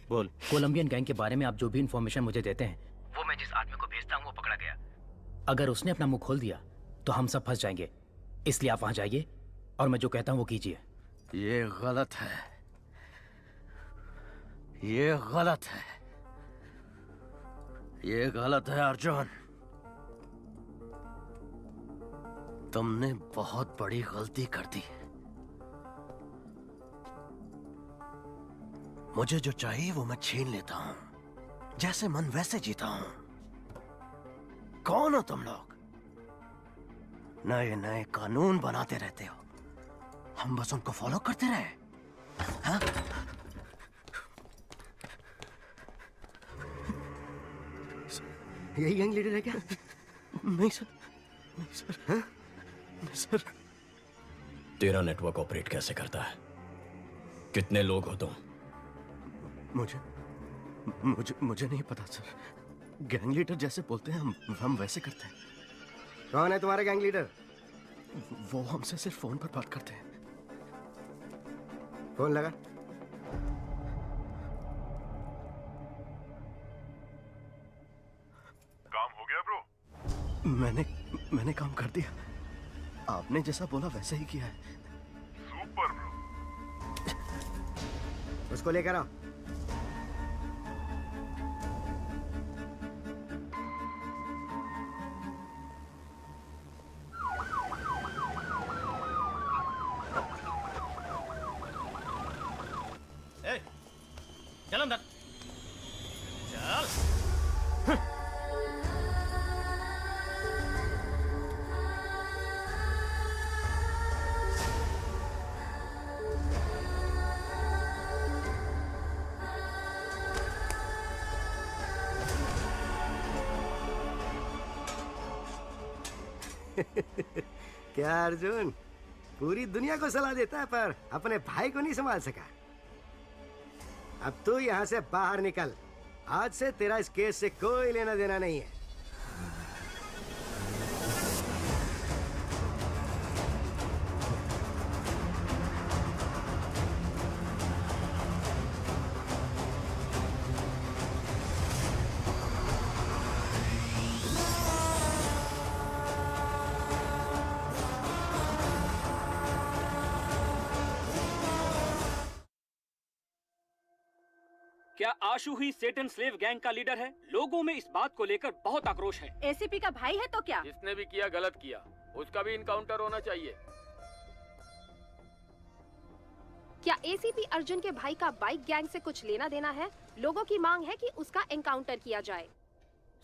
बोल। Colombian gang के बारे में आप जो भी इंफॉर्मेशन मुझे देते हैं वो मैं जिस आदमी को भेजता हूँ वो पकड़ा गया। अगर उसने अपना मुंह खोल दिया तो हम सब फंस जाएंगे, इसलिए आप वहां जाइए और मैं जो कहता हूँ वो कीजिए। ये गलत है, ये गलत है, ये गलत है अर्जुन। तुमने बहुत बड़ी गलती कर दी। मुझे जो चाहिए वो मैं छीन लेता हूं, जैसे मन वैसे जीता हूं। कौन हो तुम लोग? नए नए कानून बनाते रहते हो, हम बस उनको फॉलो करते रहे। हाँ? यही गैंग लीडर है क्या? नहीं सर, नहीं सर, हाँ? नहीं सर। तेरा नेटवर्क ऑपरेट कैसे करता है? कितने लोग हो तुम? मुझे मुझे मुझे नहीं पता सर। गैंग लीडर जैसे बोलते हैं हम वैसे करते हैं। कौन है तुम्हारा गैंग लीडर? वो हमसे सिर्फ फोन पर बात करते हैं। फोन लगा। काम हो गया ब्रो? मैंने काम कर दिया। आपने जैसा बोला वैसे ही किया है। Super bro. उसको लेकर आओ। चल अंदर चल। क्या अर्जुन, पूरी दुनिया को सलाह देता है पर अपने भाई को नहीं संभाल सका। अब तू यहाँ से बाहर निकल। आज से तेरा इस केस से कोई लेना देना नहीं है। क्या आशु ही सेटन स्लेव गैंग का लीडर है? लोगों में इस बात को लेकर बहुत आक्रोश है। एसीपी का भाई है तो क्या? जिसने भी किया गलत किया, उसका भी इनकाउंटर होना चाहिए। क्या एसीपी अर्जुन के भाई का बाइक गैंग से कुछ लेना देना है? लोगों की मांग है कि उसका एनकाउंटर किया जाए।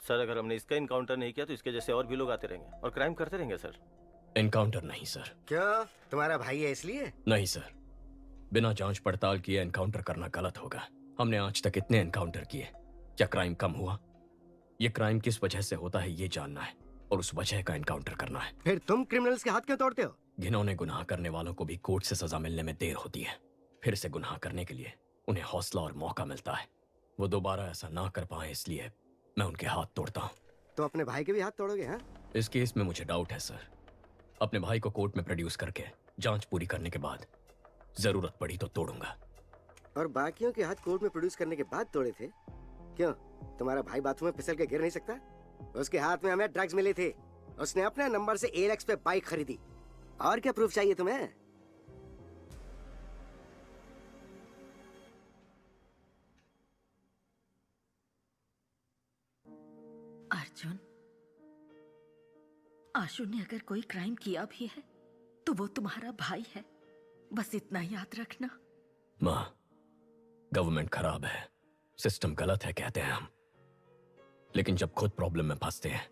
सर अगर हमने इसका इनकाउंटर नहीं किया तो इसके जैसे और भी लोग आते रहेंगे और क्राइम करते रहेंगे सर। एनकाउंटर नहीं सर। क्यों? तुम्हारा भाई है इसलिए? नहीं सर, बिना जांच पड़ताल किए एनकाउंटर करना गलत होगा। हमने आज तक इतने एनकाउंटर किए, क्या क्राइम कम हुआ? ये क्राइम किस वजह से होता है ये जानना है और उस वजह का एनकाउंटर करना है। फिर तुम क्रिमिनल्स के हाथ क्यों तोड़ते हो? घिनौने गुनाह करने वालों को भी कोर्ट से सजा मिलने में देर होती है। फिर से गुनाह करने के लिए उन्हें हौसला और मौका मिलता है। वो दोबारा ऐसा ना कर पाए इसलिए मैं उनके हाथ तोड़ता हूँ। तो अपने भाई के भी हाथ तोड़ोगे? हाँ? इस केस में मुझे डाउट है सर। अपने भाई को कोर्ट में प्रोड्यूस करके जांच पूरी करने के बाद जरूरत पड़ी तो तोड़ूंगा। और बाकियों के हाथ कोर्ट में प्रोड्यूस करने के बाद तोड़े थे? क्यों, तुम्हारा भाई बाथरूम में फिसल के गिर नहीं सकता? उसके हाथ में हमें ड्रग्स मिले थे, उसने अपने नंबर से एलेक्स पे बाइक खरीदी। और क्या प्रूफ चाहिए तुम्हें? अर्जुन, आशु ने अगर कोई क्राइम किया भी है तो वो तुम्हारा भाई है, बस इतना याद रखना। माँ, गवर्नमेंट खराब है, सिस्टम गलत है कहते हैं हम, लेकिन जब खुद प्रॉब्लम में फंसते हैं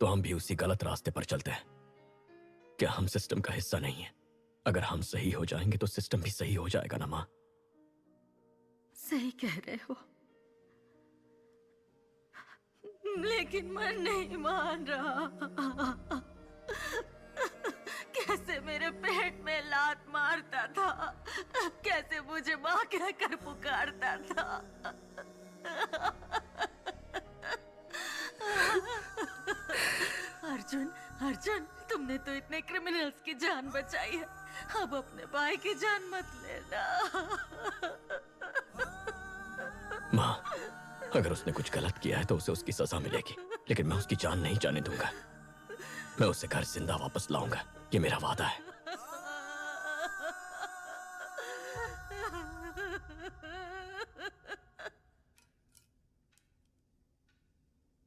तो हम भी उसी गलत रास्ते पर चलते हैं। क्या हम सिस्टम का हिस्सा नहीं है? अगर हम सही हो जाएंगे तो सिस्टम भी सही हो जाएगा ना माँ? सही कह रहे हो, लेकिन मन नहीं मान रहा। कैसे मेरे पेट में लात मारता था, कैसे मुझे माँ कहकर पुकारता था। अर्जुन, अर्जुन, तुमने तो इतने क्रिमिनल्स की जान बचाई है, अब अपने भाई की जान मत लेना। माँ, अगर उसने कुछ गलत किया है तो उसे उसकी सजा मिलेगी, लेकिन मैं उसकी जान नहीं जाने दूंगा। मैं उसे घर जिंदा वापस लाऊंगा, ये मेरा वादा है।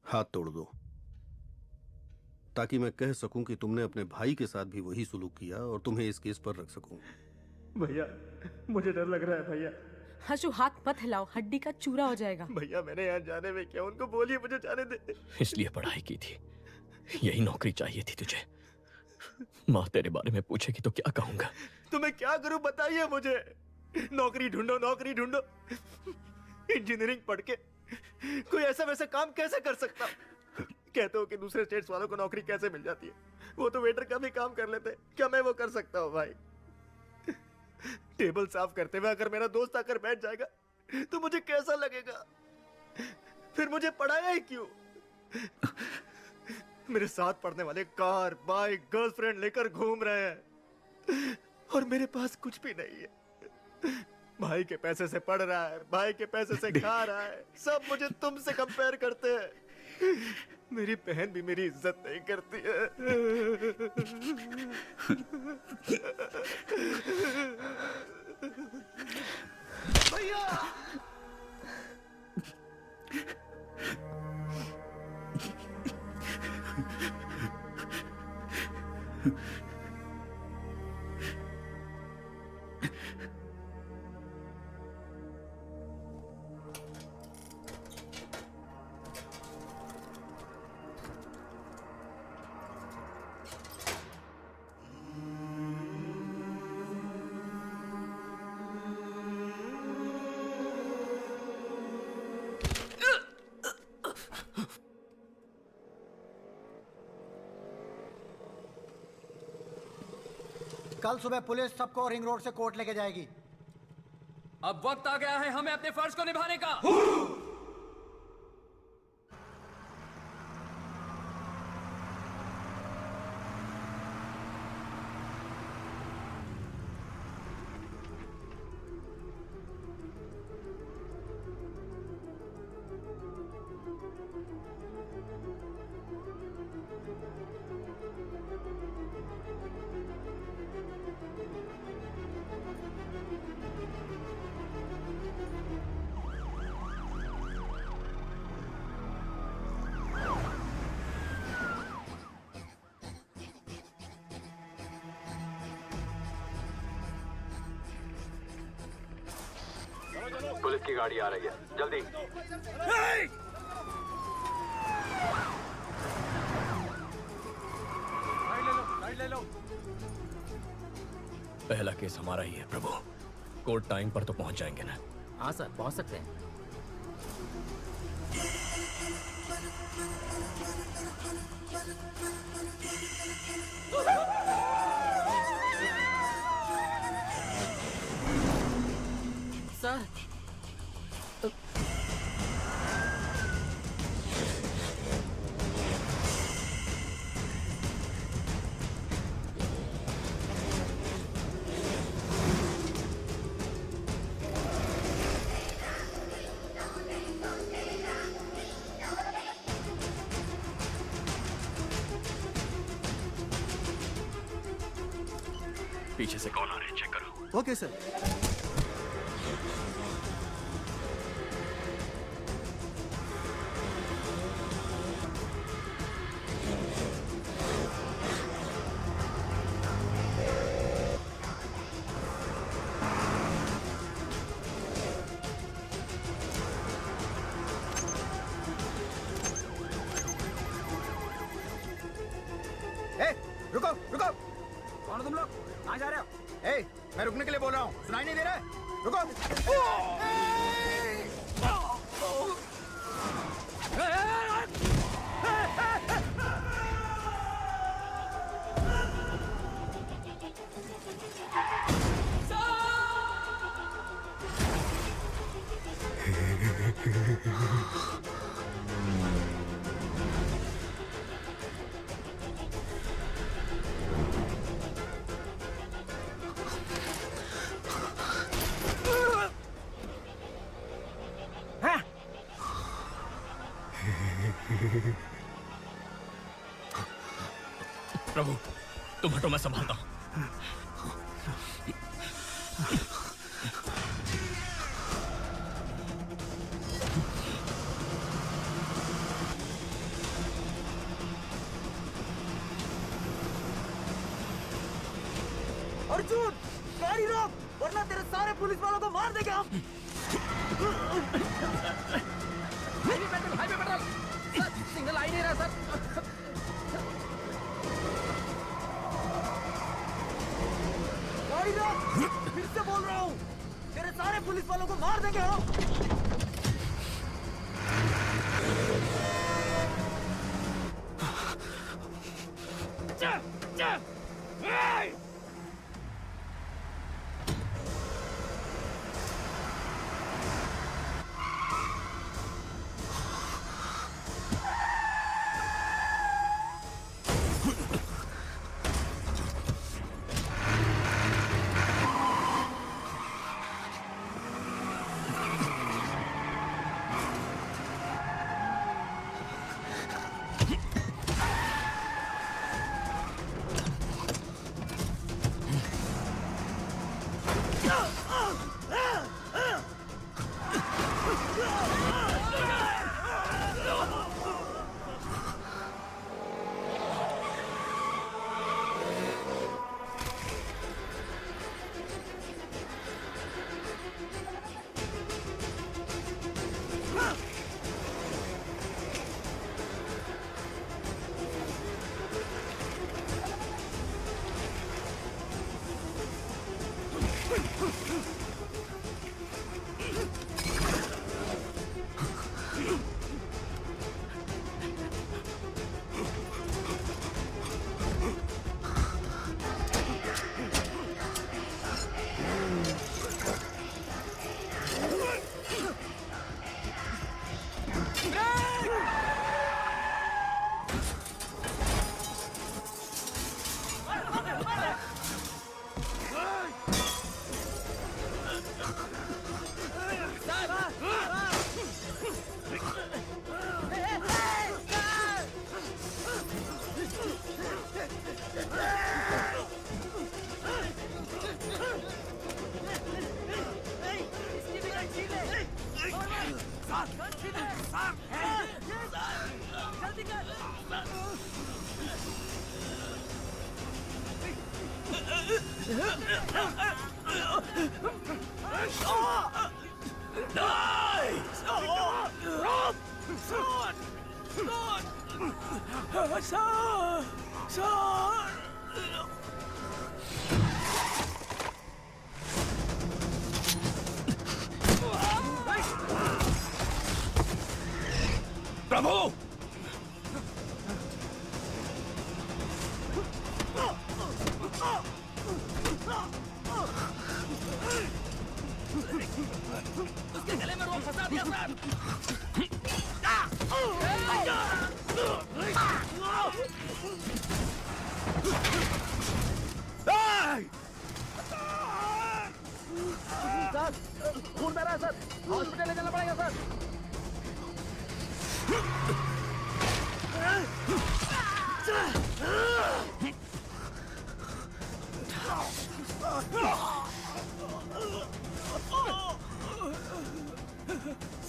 हाथ तोड़ दो, ताकि मैं कह सकूं कि तुमने अपने भाई के साथ भी वही सुलूक किया और तुम्हें इस केस पर रख सकूं। भैया, मुझे डर लग रहा है भैया। हशु, हाथ मत हिलाओ, हड्डी का चूरा हो जाएगा। भैया, मैंने यहाँ जाने में क्या, उनको बोलिए मुझे जाने दे। इसलिए पढ़ाई की थी, यही नौकरी चाहिए थी तुझे। माँ तेरे बारे में पूछेगी तो क्या कहूंगा? तो मैं क्या करूं बताइए मुझे। नौकरी ढूंढो, नौकरी ढूंढो। इंजीनियरिंग पढ़ के कोई ऐसा वैसा काम कैसे कर सकता? कहते हो कि दूसरे स्टेट्स वालों को नौकरी कैसे मिल जाती है, वो तो वेटर का भी काम कर लेते, क्या मैं वो कर सकता हूँ भाई? टेबल साफ करते हुए अगर मेरा दोस्त आकर बैठ जाएगा तो मुझे कैसा लगेगा? फिर मुझे पढ़ाया ही क्यों? मेरे साथ पढ़ने वाले कार, बाइक, गर्लफ्रेंड लेकर घूम रहे हैं और मेरे पास कुछ भी नहीं है। भाई के पैसे से पढ़ रहा है, भाई के पैसे से खा रहा है, सब मुझे तुमसे कंपेयर करते हैं। मेरी बहन भी मेरी इज्जत नहीं करती है। भैया, कल सुबह पुलिस सबको रिंग रोड से कोर्ट लेके जाएगी। अब वक्त आ गया है हमें अपने फर्ज को निभाने का। पुलिस की गाड़ी आ रही है, जल्दी। ले लो। पहला केस हमारा ही है प्रभु। कोर्ट टाइम पर तो पहुंच जाएंगे ना? हाँ सर, पहुंच सकते हैं। सर, पीछे से कौन आ रहे हैं, चेक करो। Okay sir. रुको रुको, कौन हो तुम लोग? कहाँ जा रहे हो? मैं रुकने के लिए बोल रहा हूँ, सुनाई नहीं दे रहा है? रुको। प्रभु तुम हटो, मैं संभालता हूं। अर्जुन, गाड़ी रोक, वरना तेरे सारे पुलिस वालों को मार देंगे हम। हाईवे पेट्रोल सर, सिग्नल आ ही नहीं रहा सर। गाड़ी रोक, फिर से बोल रहा हूँ, तेरे सारे पुलिस वालों को मार देंगे हम। प्रभु उसके गले में रोक फंसा दिया सर। सर, खून बह रहा है सर, हॉस्पिटल ले जाना पड़ेगा सर।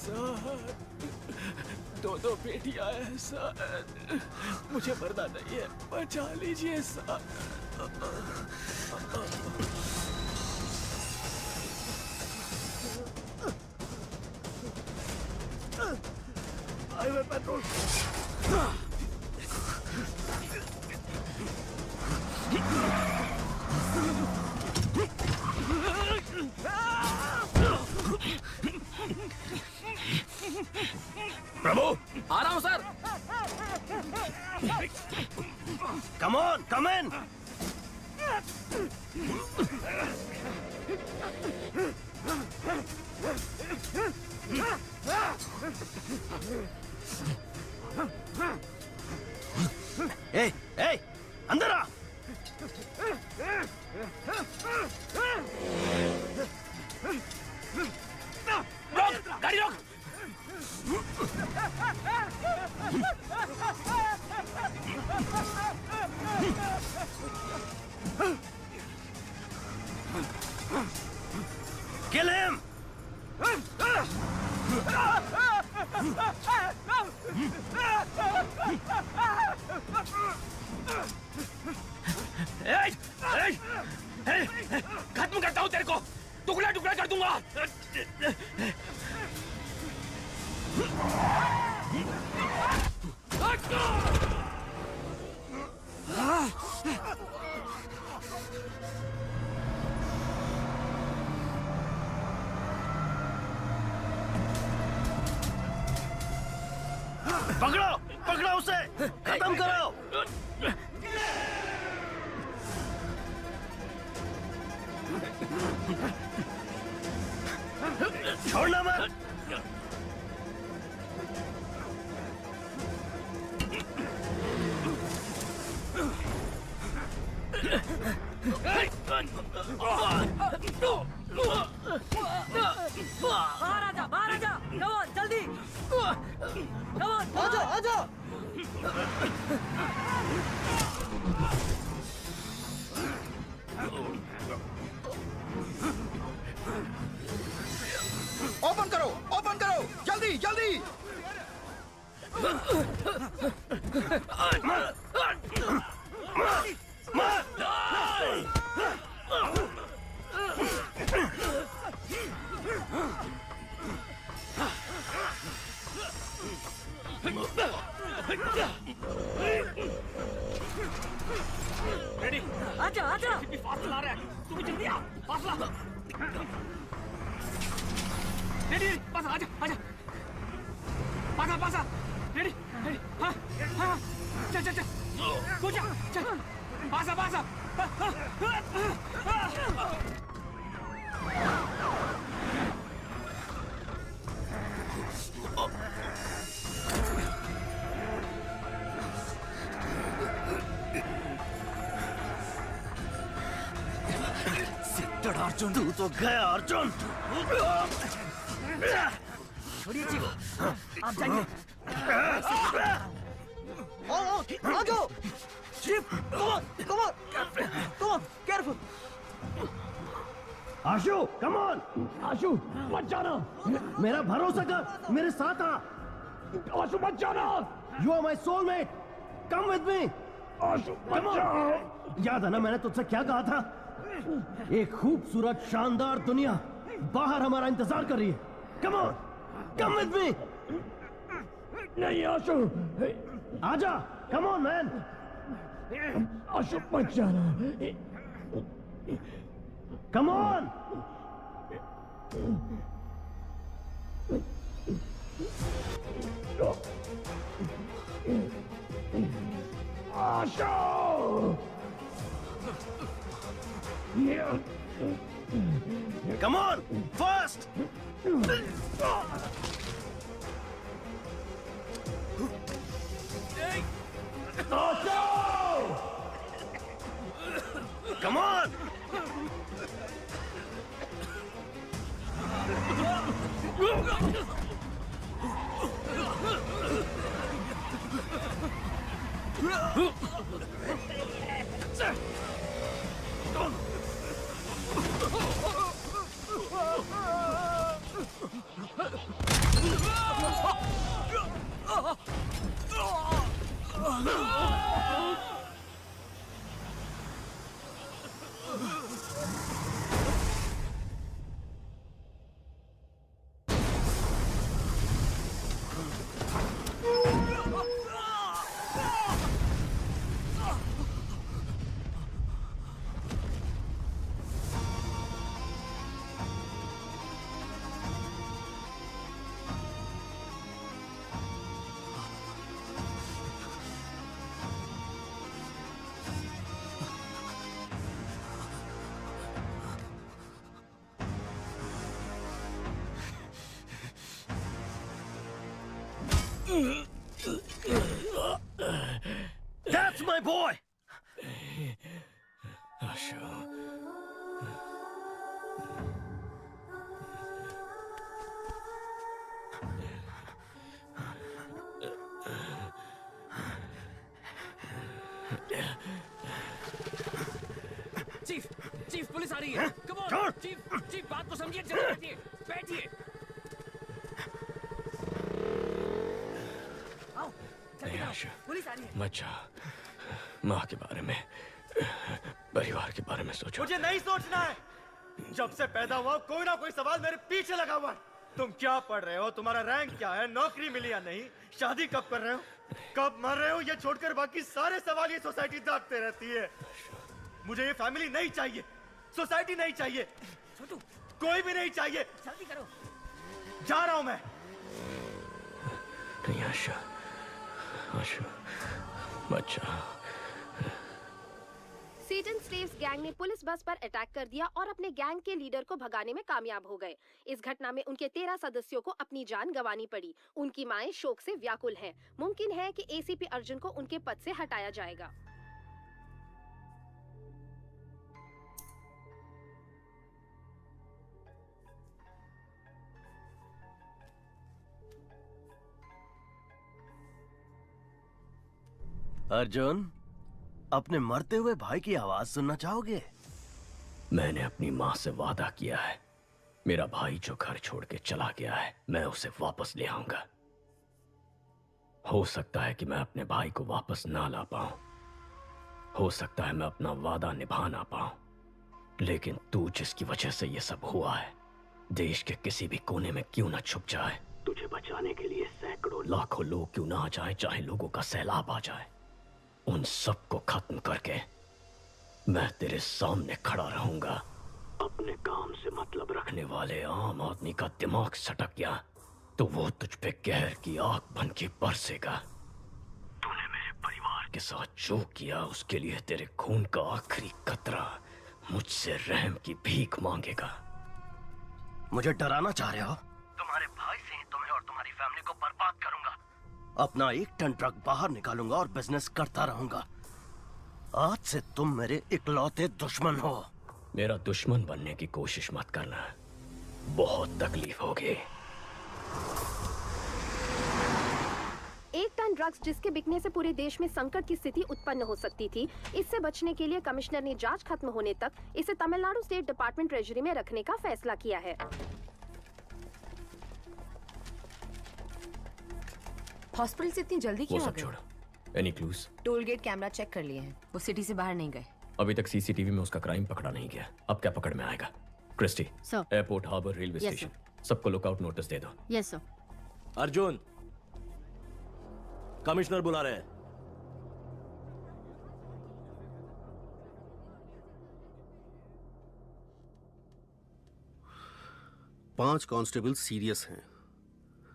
सर, दो बेटियां हैं सर, मुझे मरना नहीं है, बचा लीजिए सर। Highway patrol. प्रभु आ रहा हूं sir. Come on, come in. Kill him! खत्म करता हूँ तेरे को, टुकड़ा टुकड़ा कर दूंगा। पकड़ो, पकड़ो उसे, खत्म करो। छोड़ना मत। बाहर आजा, बाहर आजा, कम ऑन जल्दी, कम ऑन, आजा, आजा। ओपन करो, ओपन करो, जल्दी जल्दी। रेडी, आजा, आजा। फास्ट चला रहा है, तू भी जल्दी आ, फास्ट ला। रेडी, पास आजा, आजा। पासा, पासा, रेडी, रेडी, हाँ, हाँ, चल, चल, चल, कूद जा, चल, पासा, पासा, अर्जुन, तू तो गया अर्जुन। छोड़िए चीफ, आप जाइए। आ जाओ chief, come on, come on, come on, careful. Ashu, come on, Ashu, मत जाना, मेरा भरोसा कर, मेरे साथ आ। आशु मत जाना, you are my soulmate, come with me. Ashu मत जाओ। याद है ना मैंने तुझसे क्या कहा था? एक खूबसूरत शानदार दुनिया बाहर हमारा इंतजार कर रही है। Come on, come with me. नहीं आशु, आजा, कम ऑन मैन। आशु मत जाना, come on. Ashu, come on, fast! Come on! That's my boy! Ashu. Chief, chief police आ रही है। Come on. चीफ बात को समझिए, चलो बैठिए बैठिए। नहीं आशा, पुलिस आ रही है। मत जा। माँ के बारे में, परिवार के बारे में सोचो। मुझे नहीं सोचना है। जब से पैदा हुआ कोई ना कोई सवाल मेरे पीछे लगा हुआ है। तुम क्या पढ़ रहे हो, तुम्हारा रैंक क्या है, नौकरी मिली या नहीं, शादी कब कर रहे हो, कब मर रहे हो, ये छोड़कर बाकी सारे सवाल ये सोसाइटी दागते रहती है। मुझे ये फैमिली नहीं चाहिए, सोसाइटी नहीं चाहिए, कोई भी नहीं चाहिए। जल्दी करो। जा रहा हूं मैं। नहीं आशा, आशा मत जा। सेटन स्लेव्स गैंग ने पुलिस बस पर अटैक कर दिया और अपने गैंग के लीडर को भगाने में कामयाब हो गए। इस घटना में उनके 13 सदस्यों को अपनी जान गंवानी पड़ी। उनकी माएं शोक से व्याकुल हैं। मुमकिन है कि एसीपी अर्जुन को उनके पद से हटाया जाएगा। अर्जुन, अपने मरते हुए भाई की आवाज सुनना चाहोगे? मैंने अपनी माँ से वादा किया है, मेरा भाई जो घर छोड़ के चला गया है, मैं उसे वापस ले आऊंगा। हो सकता है कि मैं अपने भाई को वापस ना ला पाऊं, हो सकता है मैं अपना वादा निभा ना पाऊं, लेकिन तू जिसकी वजह से ये सब हुआ है, देश के किसी भी कोने में क्यों ना छुप जाए, तुझे बचाने के लिए सैकड़ों लाखों लोग क्यों ना आ जाए, चाहे लोगों का सैलाब आ जाए, उन सब को खत्म करके मैं तेरे सामने खड़ा रहूंगा। अपने काम से मतलब रखने वाले आम आदमी का दिमाग सटक गया तो वो तुझ पे कहर की आग बन के बरसेगा। तूने मेरे परिवार के साथ जो किया उसके लिए तेरे खून का आखिरी कतरा मुझसे रहम की भीख मांगेगा। मुझे डराना चाह रहे हो? तुम्हारे भाई से तुम्हें और तुम्हारी फैमिली को बर्बाद करूंगा। अपना 1 टन ट्रक बाहर निकालूंगा और बिजनेस करता रहूंगा। आज से तुम मेरे इकलौते दुश्मन हो। मेरा दुश्मन बनने की कोशिश मत करना, बहुत तकलीफ होगी। 1 टन ड्रग्स जिसके बिकने से पूरे देश में संकट की स्थिति उत्पन्न हो सकती थी, इससे बचने के लिए कमिश्नर ने जांच खत्म होने तक इसे तमिलनाडु स्टेट डिपार्टमेंट ट्रेजरी में रखने का फैसला किया है। हॉस्पिटल से इतनी जल्दी क्यों आ गए? Any clues? Toll gate camera check कर लिए हैं, वो सिटी से बाहर नहीं गए। अभी तक सीसीटीवी में उसका क्राइम पकड़ा नहीं गया, अब क्या पकड़ में आएगा? Christie, airport, harbour, railway station, सबको लुकआउट नोटिस दे दो। Yes sir. अर्जुन, कमिश्नर बुला रहे हैं। पांच कांस्टेबल सीरियस हैं।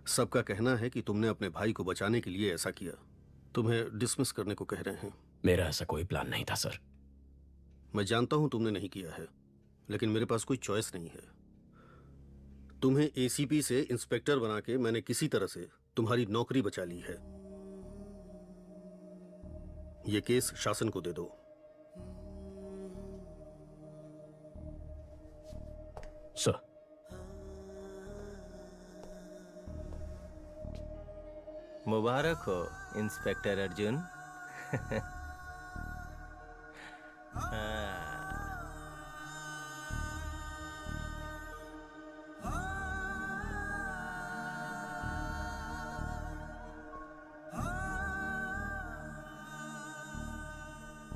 सबका कहना है कि तुमने अपने भाई को बचाने के लिए ऐसा किया। तुम्हें डिसमिस करने को कह रहे हैं। मेरा ऐसा कोई प्लान नहीं था सर। मैं जानता हूं तुमने नहीं किया है, लेकिन मेरे पास कोई चॉइस नहीं है। तुम्हें एसीपी से इंस्पेक्टर बना के मैंने किसी तरह से तुम्हारी नौकरी बचा ली है। यह केस शासन को दे दो। सर। मुबारक हो इंस्पेक्टर अर्जुन।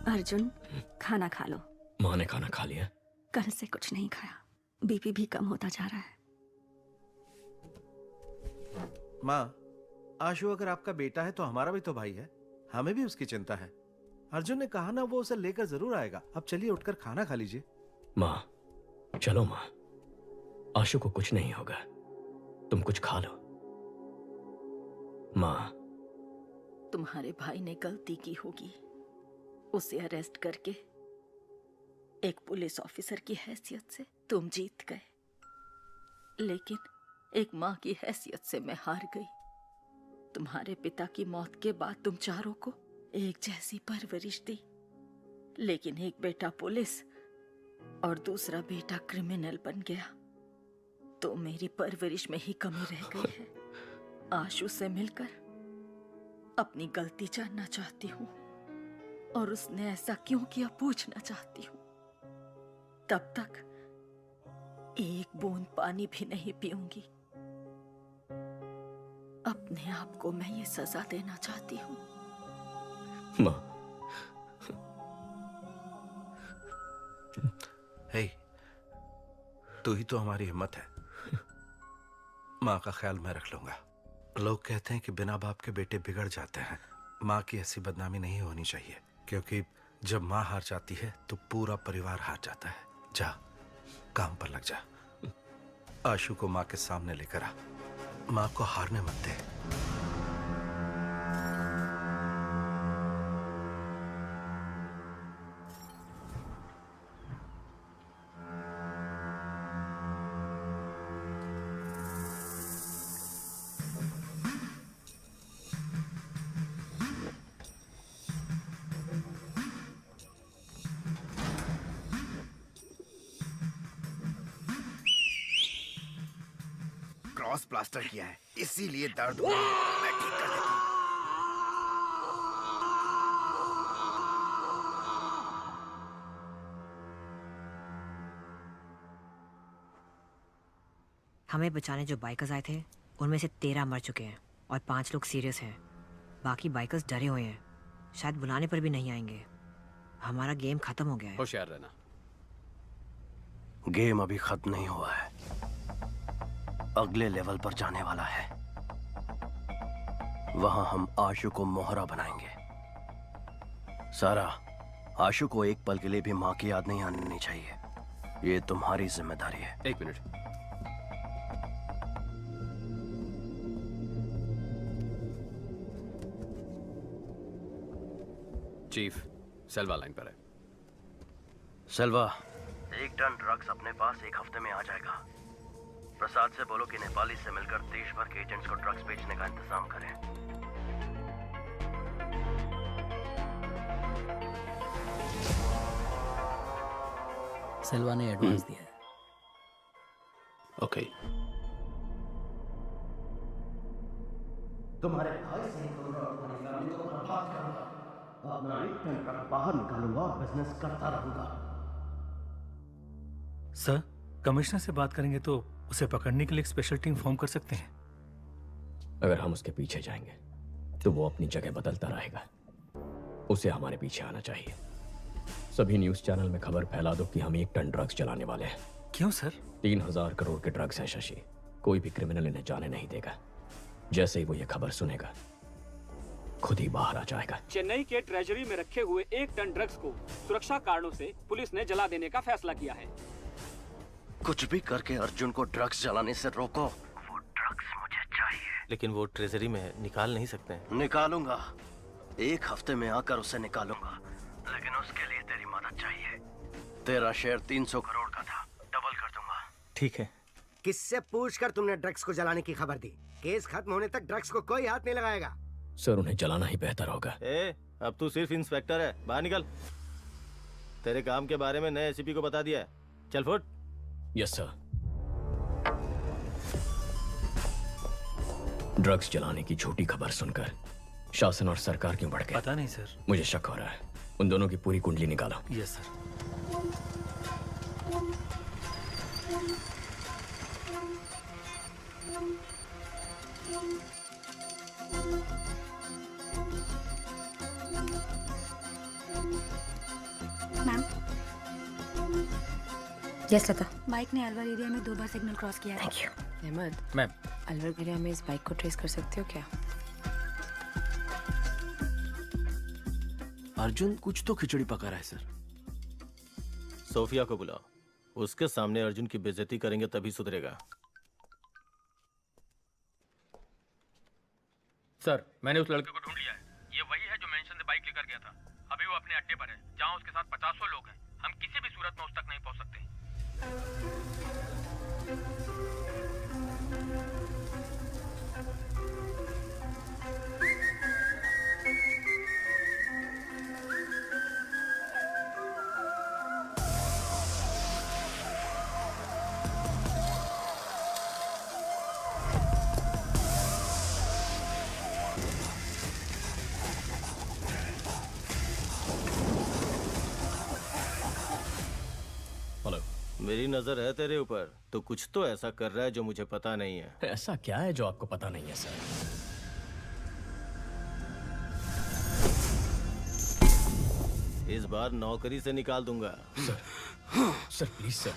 अर्जुन, खाना खा लो। माँ ने खाना खा लिया? कल से कुछ नहीं खाया, बीपी भी कम होता जा रहा है। माँ, आशु अगर आपका बेटा है तो हमारा भी तो भाई है, हमें भी उसकी चिंता है। अर्जुन ने कहा ना वो उसे लेकर जरूर आएगा। अब चलिए उठकर खाना खा लीजिए। माँ, चलो माँ, आशु को कुछ नहीं होगा, तुम कुछ खा लो। माँ, तुम्हारे भाई ने गलती की होगी, उसे अरेस्ट करके एक पुलिस ऑफिसर की हैसियत से तुम जीत गए, लेकिन एक माँ की हैसियत से मैं हार गई। तुम्हारे पिता की मौत के बाद तुम चारों को एक जैसी परवरिश दी, लेकिन एक बेटा पुलिस और दूसरा बेटा क्रिमिनल बन गया, तो मेरी परवरिश में ही कमी रह गई है। आशु से मिलकर अपनी गलती जानना चाहती हूँ और उसने ऐसा क्यों किया पूछना चाहती हूँ। तब तक एक बूंद पानी भी नहीं पीऊंगी। अपने आप को मैं ये सजा देना चाहती हूँ। माँ, हे, तू ही तो हमारी हिम्मत है। माँ का ख्याल मैं रख लूंगा। लोग कहते हैं कि बिना बाप के बेटे बिगड़ जाते हैं। माँ की ऐसी बदनामी नहीं होनी चाहिए, क्योंकि जब माँ हार जाती है तो पूरा परिवार हार जाता है। जा, काम पर लग जा। आशु को माँ के सामने लेकर आ। माँ को हारने मत दे। क्रॉस प्लास्टर किया है, इसीलिए दर्द हो रहा है। मैं ठीक कर देता हूँ। हमें बचाने जो बाइकर्स आए थे उनमें से 13 मर चुके हैं और 5 लोग सीरियस हैं। बाकी बाइकर्स डरे हुए हैं, शायद बुलाने पर भी नहीं आएंगे। हमारा गेम खत्म हो गया है। होशियार रहना। गेम अभी खत्म नहीं हुआ है, अगले लेवल पर जाने वाला है। वहां हम आशु को मोहरा बनाएंगे। सारा, आशु को एक पल के लिए भी मां की याद नहीं आनी चाहिए। ये तुम्हारी जिम्मेदारी है। 1 मिनट। चीफ, सेल्वा लाइन पर है। सेल्वा, 1 टन ड्रग्स अपने पास 1 हफ्ते में आ जाएगा। प्रसाद से बोलो कि नेपाली से मिलकर देश भर के एजेंट्स को ड्रग्स बेचने का इंतजाम करें। सेल्वा ने एडवांस दिया है। ओके। तुम्हारे भाई से तुम्हारी फैमिली को बर्बाद करूंगा। अपना 1 टन ट्रक बाहर निकालूंगा और बिजनेस करता रहूंगा। सर, कमिश्नर से बात करेंगे तो उसे पकड़ने के लिए एक स्पेशल टीम फॉर्म कर सकते हैं। अगर हम उसके पीछे जाएंगे तो वो अपनी जगह बदलता रहेगा। उसे हमारे पीछे आना चाहिए। सभी न्यूज चैनल में खबर फैला दो कि हम 1 टन ड्रग्स चलाने वाले हैं। क्यों सर? 3000 करोड़ के ड्रग्स हैं शशि। कोई भी क्रिमिनल इन्हें जाने नहीं देगा। जैसे ही वो ये खबर सुनेगा खुद ही बाहर आ जाएगा। चेन्नई के ट्रेजरी में रखे हुए 1 टन ड्रग्स को सुरक्षा कारणों से पुलिस ने जला देने का फैसला किया है। कुछ भी करके अर्जुन को ड्रग्स जलाने से रोको। वो ड्रग्स मुझे चाहिए। लेकिन वो ट्रेजरी में है, निकाल नहीं सकते हैं। निकालूंगा, 1 हफ्ते में आकर उसे निकालूंगा, लेकिन उसके लिए तेरी मदद चाहिए। तेरा शेयर 300 करोड़ का था, डबल कर दूंगा। ठीक है। किससे पूछकर तुमने ड्रग्स को जलाने की खबर दी? केस खत्म होने तक ड्रग्स को कोई हाथ नहीं लगाएगा। सर, उन्हें जलाना ही बेहतर होगा। अब तू सिर्फ इंस्पेक्टर है, बाहर निकल। तेरे काम के बारे में नए एसीपी को बता दिया है। चल फुट। Yes sir. ड्रग्स जलाने की झूठी खबर सुनकर शासन और सरकार क्यों बढ़ गए? पता नहीं सर, मुझे शक हो रहा है। उन दोनों की पूरी कुंडली निकालो। Yes sir. मैम। यस लता। बाइक ने अलवर एरिया में 2 बार सिग्नल क्रॉस किया है। Thank you. Ahmed, ma'am, Alwar area में इस बाइक को ट्रेस कर सकते हो क्या? अर्जुन कुछ तो खिचड़ी पका रहा है सर। सोफिया को बुलाओ। उसके सामने अर्जुन की बेइज्जती करेंगे तभी सुधरेगा। सर, मैंने उस लड़के को ढूंढ लिया है। ये वही है जो मेंशन से बाइक लेकर गया था। अभी वो अपने अड्डे पर है, जहां उसके साथ 50 लोग हैं। हम किसी भी सूरत में उस तक नहीं पहुंच सकते। मेरी नजर है तेरे ऊपर, तो कुछ तो ऐसा कर रहा है जो मुझे पता नहीं है। ऐसा क्या है जो आपको पता नहीं है सर? इस बार नौकरी से निकाल दूंगा। सर प्लीज सर,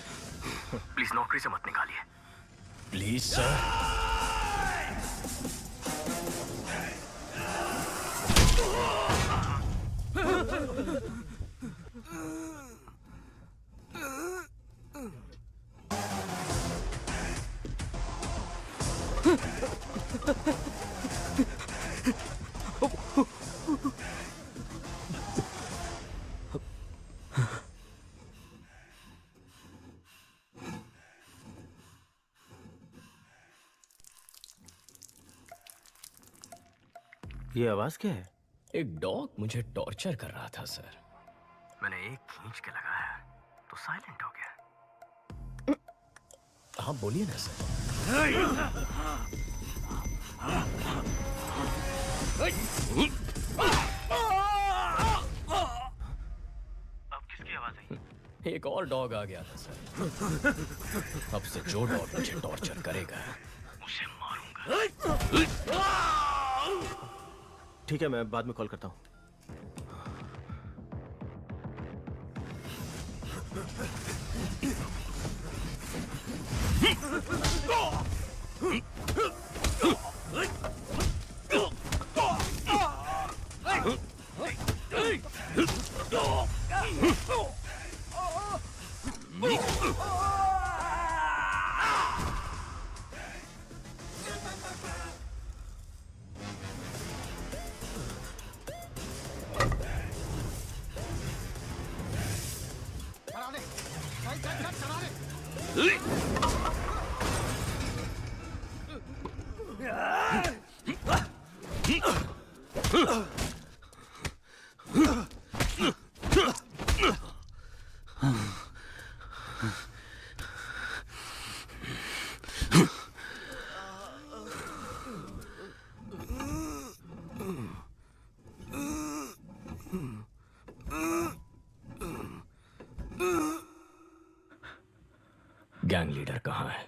प्लीज नौकरी से मत निकालिए। Please sir. ये आवाज क्या है? एक डॉग मुझे टॉर्चर कर रहा था सर। मैंने एक खींच के लगाया तो साइलेंट हो गया। हाँ बोलिए ना सर। अब किसकी आवाज आई? एक और डॉग आ गया था सर। अब से जो डॉग मुझे टॉर्चर करेगा उसे मारूंगा। ठीक है, मैं बाद में कॉल करता हूँ। गैंग लीडर कहाँ है?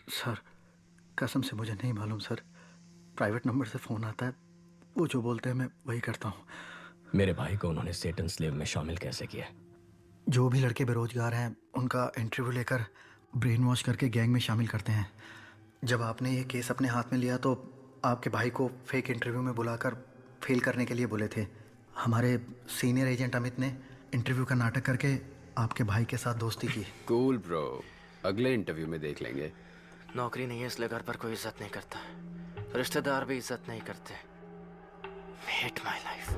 सर कसम से मुझे नहीं मालूम सर। प्राइवेट नंबर से फोन आता है, वो जो बोलते हैं मैं वही करता हूँ। मेरे भाई को उन्होंने सेटन स्लेव में शामिल कैसे किया? जो भी लड़के बेरोजगार हैं उनका इंटरव्यू लेकर ब्रेन वॉश करके गैंग में शामिल करते हैं। जब आपने ये केस अपने हाथ में लिया तो आपके भाई को फेक इंटरव्यू में बुलाकर फेल करने के लिए बोले थे। हमारे सीनियर एजेंट अमित ने इंटरव्यू का नाटक करके आपके भाई के साथ दोस्ती की। कूल ब्रो, अगले इंटरव्यू में देख लेंगे। नौकरी नहीं है इसलिए घर पर कोई इज्जत नहीं करता, रिश्तेदार भी इज्जत नहीं करते। Hate my life.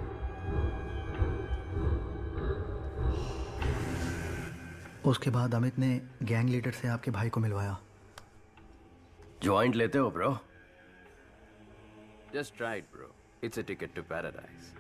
उसके बाद अमित ने गैंग लीडर से आपके भाई को मिलवाया। ज्वाइंट लेते हो bro? Just try it bro, it's a ticket to paradise.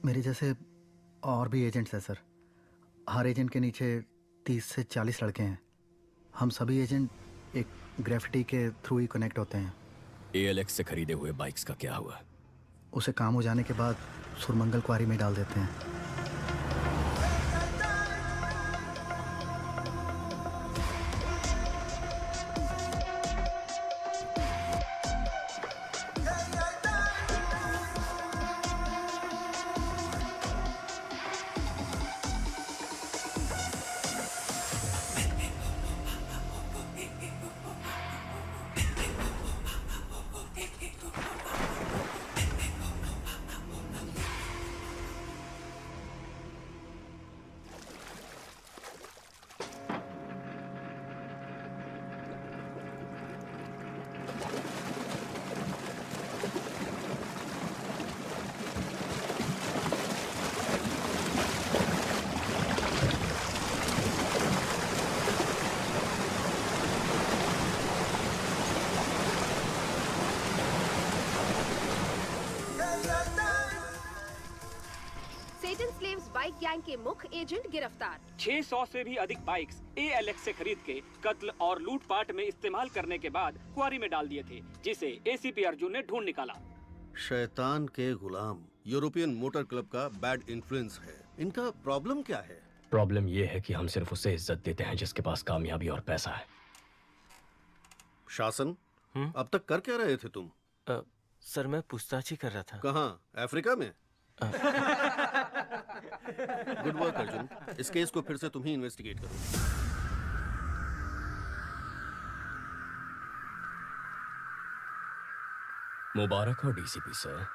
मेरे जैसे और भी एजेंट्स हैं सर। हर एजेंट के नीचे 30 से 40 लड़के हैं। हम सभी एजेंट एक ग्रेफिटी के थ्रू ही कनेक्ट होते हैं। ALX से खरीदे हुए बाइक्स का क्या हुआ? उसे काम हो जाने के बाद सुरमंगल क्वारी में डाल देते हैं। हिडन स्लेव्स बाइक गैंग के मुख्य एजेंट गिरफ्तार। 600 से भी अधिक बाइक्स ALX से खरीद के कत्ल और लूटपाट में इस्तेमाल करने के बाद क्वारी में डाल दिए थे, जिसे ACP अर्जुन ने ढूंढ निकाला। शैतान के गुलाम यूरोपियन मोटर क्लब का बैड इन्फ्लुएंस है। इनका प्रॉब्लम क्या है? प्रॉब्लम ये है कि हम सिर्फ उसे इज्जत देते हैं जिसके पास कामयाबी और पैसा है। शासन, अब तक कर क्या रहे थे तुम? सर मैं पूछताछ ही कर रहा था। कहाँ? अफ्रीका में? Good work Arjun. इस केस को फिर से तुम ही इन्वेस्टिगेट करो। मुबारक हो DCP सर।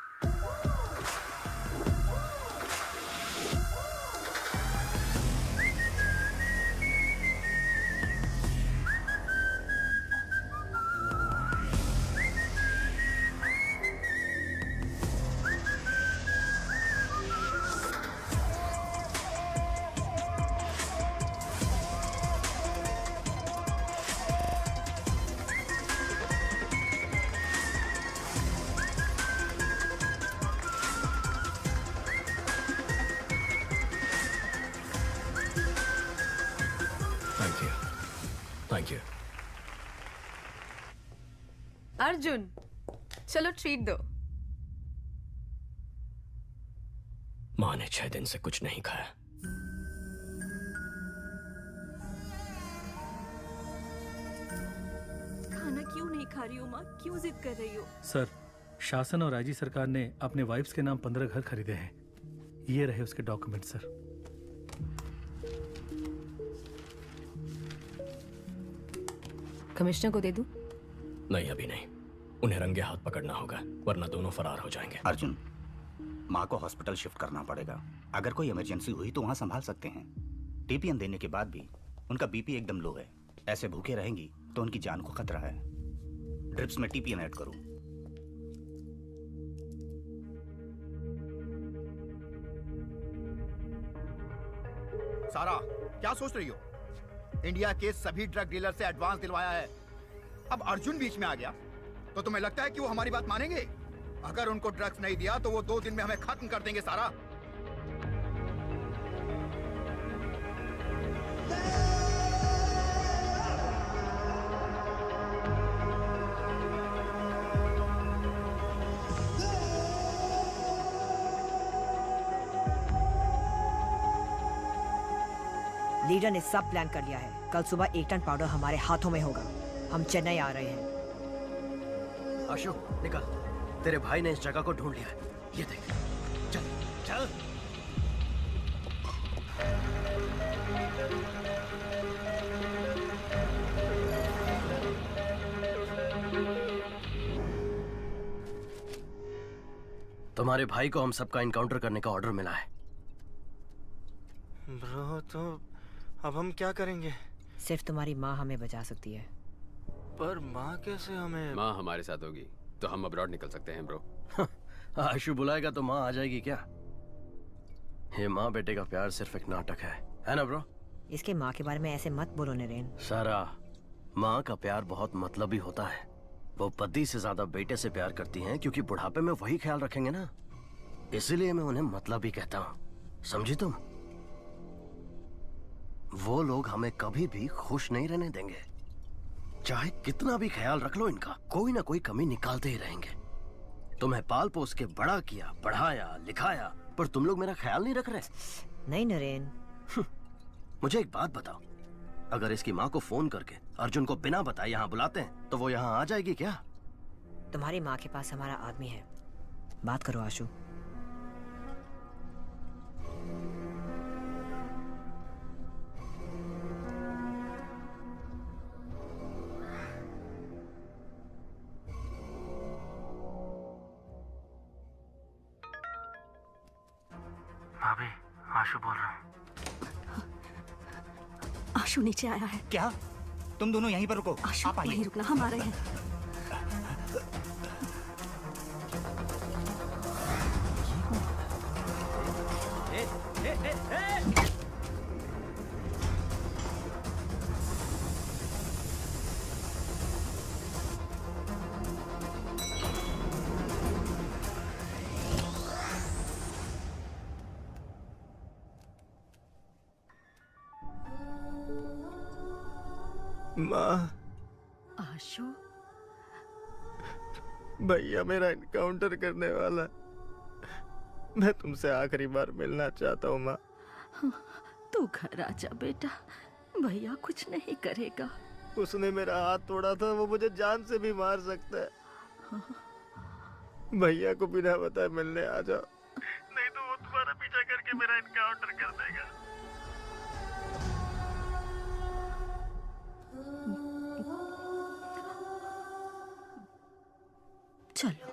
अर्जुन, चलो ट्रीट दो। माँ ने 6 दिन से कुछ नहीं खाया। खाना क्यों नहीं खा रही हो माँ? क्यों जिद कर रही हो? सर, शासन और IG सरकार ने अपने वाइफ्स के नाम 15 घर खरीदे हैं। ये रहे उसके डॉक्यूमेंट सर। कमिश्नर को दे दूं? नहीं, अभी नहीं। उन्हें रंगे हाथ पकड़ना होगा, वरना दोनों फरार हो जाएंगे। अर्जुन, माँ को हॉस्पिटल शिफ्ट करना पड़ेगा। अगर कोई इमरजेंसी हुई तो वहाँ संभाल सकते हैं। TPN देने के बाद भी उनका BP एकदम लो है। ऐसे भूखे रहेंगी तो उनकी जान को खतरा है। ड्रिप्स में TPN ऐड करूँ। सारा, क्या सोच रही हो? इंडिया के सभी ड्रग डीलर से एडवांस दिलवाया है। अब अर्जुन बीच में आ गया तो तुम्हें लगता है कि वो हमारी बात मानेंगे? अगर उनको ड्रग्स नहीं दिया तो वो 2 दिन में हमें खत्म कर देंगे। सारा, लीडर ने सब प्लान कर लिया है। कल सुबह 1 टन पाउडर हमारे हाथों में होगा। हम चेन्नई आ रहे हैं। आशु, निकल। तेरे भाई ने इस जगह को ढूंढ लिया है। ये देख। चल चल। तुम्हारे भाई को हम सबका इनकाउंटर करने का ऑर्डर मिला है। ब्रो, तो अब हम क्या करेंगे? सिर्फ तुम्हारी माँ हमें बचा सकती है। पर माँ कैसे हमें? माँ हमारे साथ होगी तो हम अब्रॉड निकल सकते हैं ब्रो। आशु बुलाएगा तो माँ आ जाएगी क्या? ये माँ बेटे का प्यार सिर्फ एक नाटक है ना ब्रो? इसके माँ के बारे में ऐसे मत बोलो नरेन। सारा, माँ का प्यार बहुत मतलबी होता है। वो पति से ज्यादा बेटे से प्यार करती हैं क्योंकि बुढ़ापे में वही ख्याल रखेंगे ना। इसीलिए मैं उन्हें मतलबी कहता हूँ। समझी तुम? वो लोग हमें कभी भी खुश नहीं रहने देंगे। चाहे कितना भी ख्याल रख लो इनका, कोई ना कोई कमी निकालते ही रहेंगे। तुम्हें पाल पोस के बड़ा किया, पढ़ाया, लिखाया, पर तुम लोग मेरा ख्याल नहीं रख रहे। नहीं नरेन। मुझे एक बात बताओ, अगर इसकी माँ को फोन करके अर्जुन को बिना बताए यहाँ बुलाते हैं तो वो यहाँ आ जाएगी क्या? तुम्हारी माँ के पास हमारा आदमी है। बात करो आशु। भाभी, आशु बोल रहा हूँ। आशु नीचे आया है। क्या? तुम दोनों यहीं पर रुको। आशु, आप आइए। यहीं रुकना, हम आ रहे हैं। माँ, आशु, भैया मेरा इनकाउंटर करने वाला। मैं तुमसे आखिरी बार मिलना चाहता हूँ माँ। तू घर आ जा बेटा, भैया कुछ नहीं करेगा। उसने मेरा हाथ तोड़ा था, वो मुझे जान से भी मार सकता है। भैया को बिना बताए मिलने आ जाओ, नहीं तो वो तुम्हारा पीछा करके मेरा इनकाउंटर कर देगा। चलो।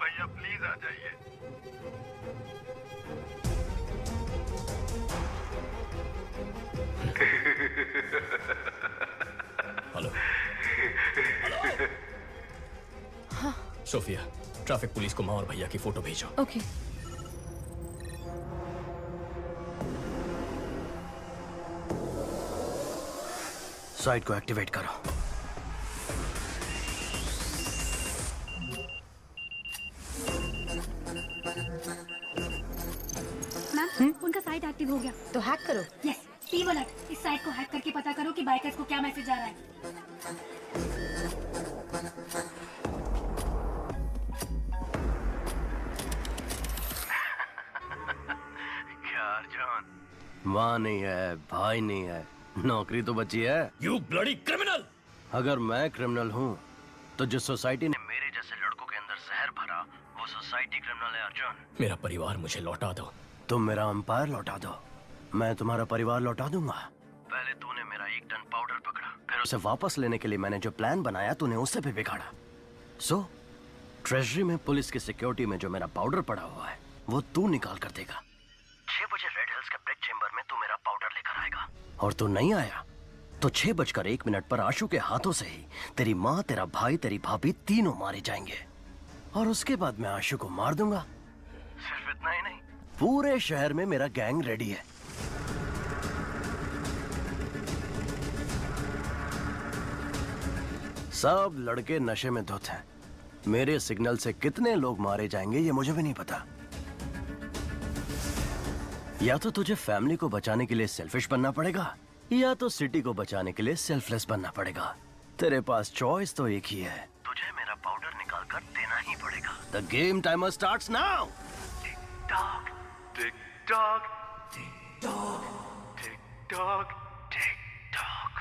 भैया प्लीज आ जाइए। हेलो। सोफिया, ट्रैफिक पुलिस को माँ और भैया की फोटो भेजो। ओके। साइट को एक्टिवेट करो। मैम, उनका साइट एक्टिव हो गया। तो हैक करो। Yes, team alert. इस साइट को हैक करके पता करो कि बाइकर्स को क्या मैसेज आ रहा है। क्या अर्जुन? माँ नहीं है, भाई नहीं है, नौकरी तो बची है। You bloody criminal! अगर मैं क्रिमिनल हूँ तो जिस सोसाइटी ने मेरे जैसे लड़कों के अंदर जहर भरा, वो सोसाइटी क्रिमिनल है अर्जुन। मेरा परिवार मुझे लौटा दो। तुम मेरा अंपायर लौटा दो, मैं तुम्हारा परिवार लौटा दूंगा। पहले तूने मेरा 1 टन पाउडर पकड़ा, फिर उसे वापस लेने के लिए मैंने जो प्लान बनाया तूने उससे भी बिगाड़ा। सो ट्रेजरी में पुलिस की सिक्योरिटी में जो मेरा पाउडर पड़ा हुआ है वो तू निकाल कर देगा। 6 बजे रेड हिल्स के ब्रेक चेंबर में तू मेरा पाउडर लेकर आएगा, और तू नहीं आया तो 6:01 पर आशु के हाथों से ही तेरी माँ, तेरा भाई, तेरी भाभी तीनों मारे जाएंगे, और उसके बाद मैं आशु को मार दूंगा। सिर्फ इतना ही नहीं, पूरे शहर में मेरा गैंग रेडी है। सब लड़के नशे में धुत हैं। मेरे सिग्नल से कितने लोग मारे जाएंगे ये मुझे भी नहीं पता। या तो तुझे फैमिली को बचाने के लिए सेल्फिश बनना पड़ेगा, या तो सिटी को बचाने के लिए सेल्फलेस बनना पड़ेगा। तेरे पास चॉइस तो एक ही है, तुझे मेरा पाउडर निकाल कर देना ही पड़ेगा। The game timer starts now. Tick tock, tick tock, tick tock, tick tock, tick tock.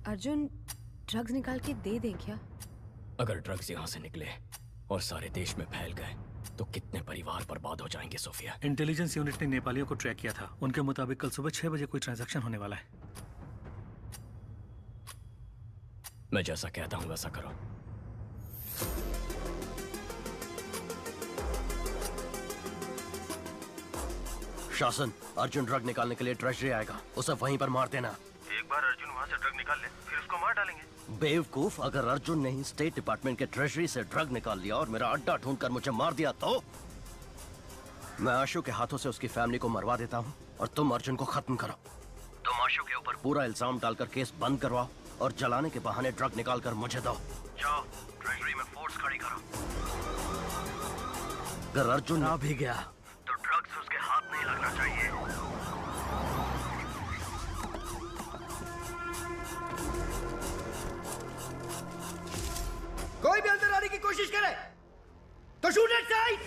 Arjun, drugs निकाल के दे दें क्या? अगर ड्रग्स यहाँ से निकले और सारे देश में फैल गए तो कितने परिवार बर्बाद हो जाएंगे सोफिया। इंटेलिजेंस यूनिट ने नेपालियों को ट्रैक किया था। उनके मुताबिक कल सुबह 6 बजे कोई ट्रांजैक्शन होने वाला है। मैं जैसा कहता हूँ वैसा करो। शासन, अर्जुन ड्रग निकालने के लिए ट्रेजरी आएगा, उसे वहीं पर मार देना। एक बार अर्जुन वहाँ से ड्रग निकाल ले, फिर उसको मार डालेंगे। बेवकूफ, अगर अर्जुन ने ही स्टेट डिपार्टमेंट के ट्रेजरी से ड्रग निकाल लिया और मेरा अड्डा ढूंढकर मुझे मार दिया तो मैं आशु के हाथों से उसकी फैमिली को मरवा देता हूँ और तुम अर्जुन को खत्म करो। तुम आशु के ऊपर पूरा इल्जाम डालकर केस बंद करवाओ और जलाने के बहाने ड्रग निकाल कर मुझे दो। जाओ, ट्रेजरी में फोर्स खड़ी करो। अगर अर्जुन ना भी गया तो ड्रग्स उसके हाथ नहीं लगना चाहिए। कोई भी अंदर आने की कोशिश करे तो शूट एट साइड।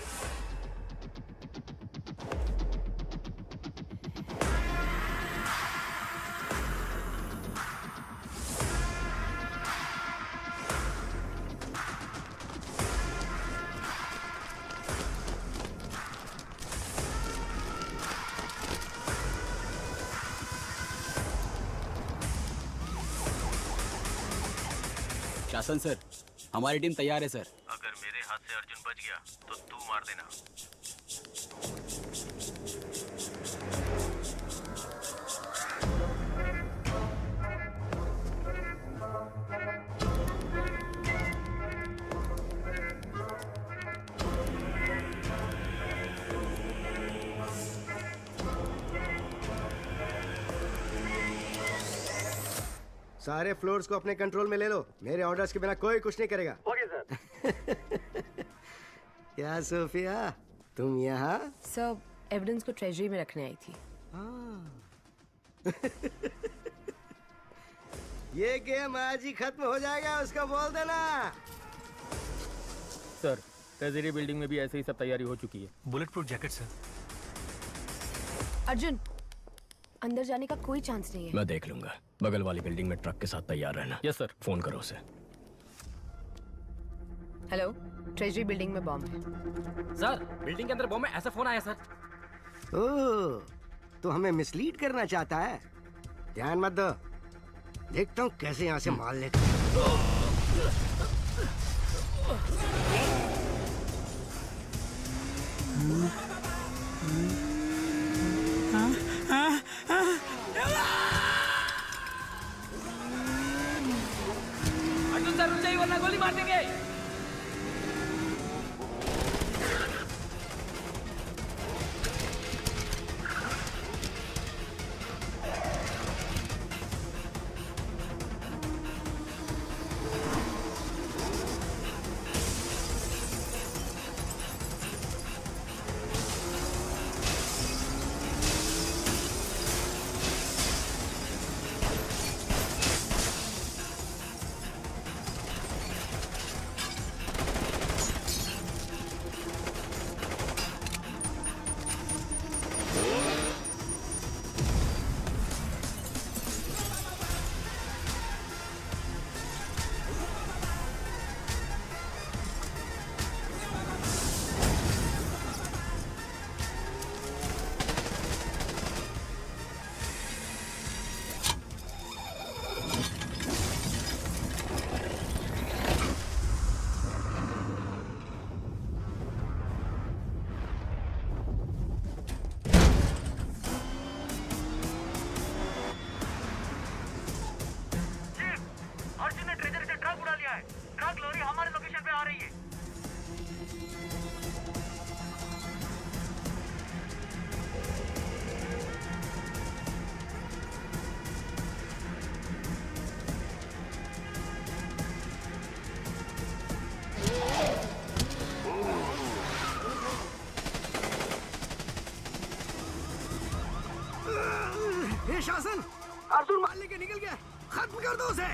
शासन सर, हमारी टीम तैयार है सर। अगर मेरे हाथ से अर्जुन बच गया तो तू मार देना। सारे फ्लोर्स को अपने कंट्रोल में ले लो। मेरे ऑर्डर्स के बिना कोई कुछ नहीं करेगा। Okay sir. क्या सोफिया, तुम यहाँ? सब एविडेंस को ट्रेजरी में रखने आई थी। ये गेम आज ही खत्म हो जाएगा, उसका बोल देना। सर, ट्रेजरी बिल्डिंग में भी ऐसे ही सब तैयारी हो चुकी है। Bullet proof jacket sir. Arjun, अंदर जाने का कोई चांस नहीं है। मैं देख लूंगा। बगल वाली बिल्डिंग में ट्रक के साथ तैयार रहना। Yes sir. फोन करो उसे। हेलो, ट्रेजरी बिल्डिंग में बॉम्ब है। सर, बिल्डिंग के अंदर बॉम्ब है, ऐसा फोन आया सर। ओह, तो हमें मिसलीड करना चाहता है। ध्यान मत दो, देखता हूँ कैसे यहाँ से माल लेकर। अर्जुन सर, रुक जाइए वरना गोली मार देंगे। ये शासन, अर्जुन मार लेके निकल गया। खत्म कर दो उसे।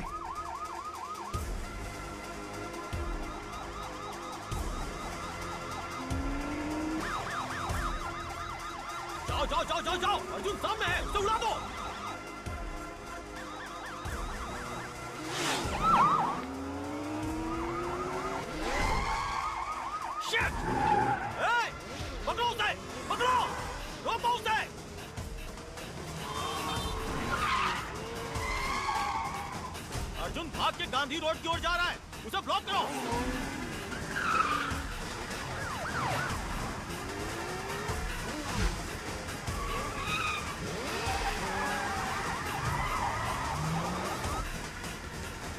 जाओ जाओ जाओ जाओ जाओ, अर्जुन सामने है, उसे उड़ा दो। शिट! ए, पकड़ो उसे, पकड़ो, रोको उसे। अर्जुन भाग के गांधी रोड की ओर जा रहा है, उसे ब्लॉक करो।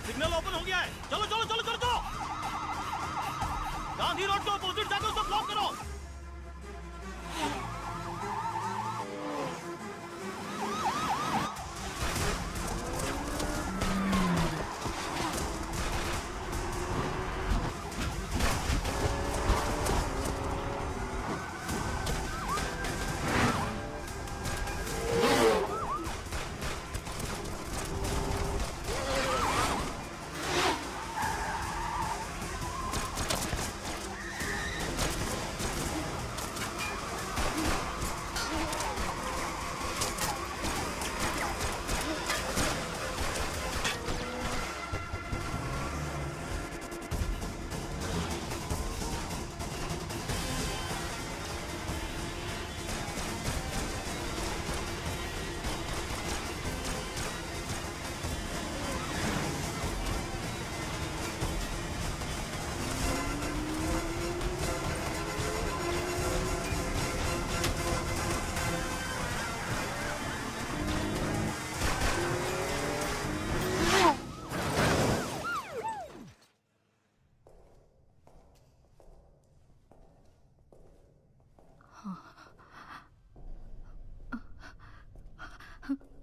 सिग्नल ओपन हो गया है, चलो चलो चलो चलो चलो। गांधी रोड के अपोजिट जाकर उसे ब्लॉक करो।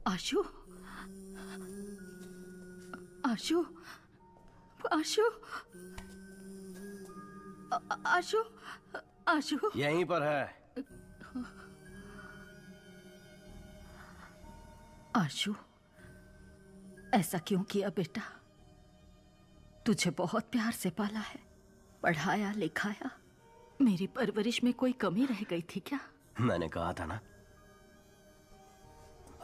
आशु, आशु, आशु, आशु, आशु। यहीं पर है। आशु, ऐसा क्यों किया बेटा? तुझे बहुत प्यार से पाला है, पढ़ाया लिखाया। मेरी परवरिश में कोई कमी रह गई थी क्या? मैंने कहा था ना,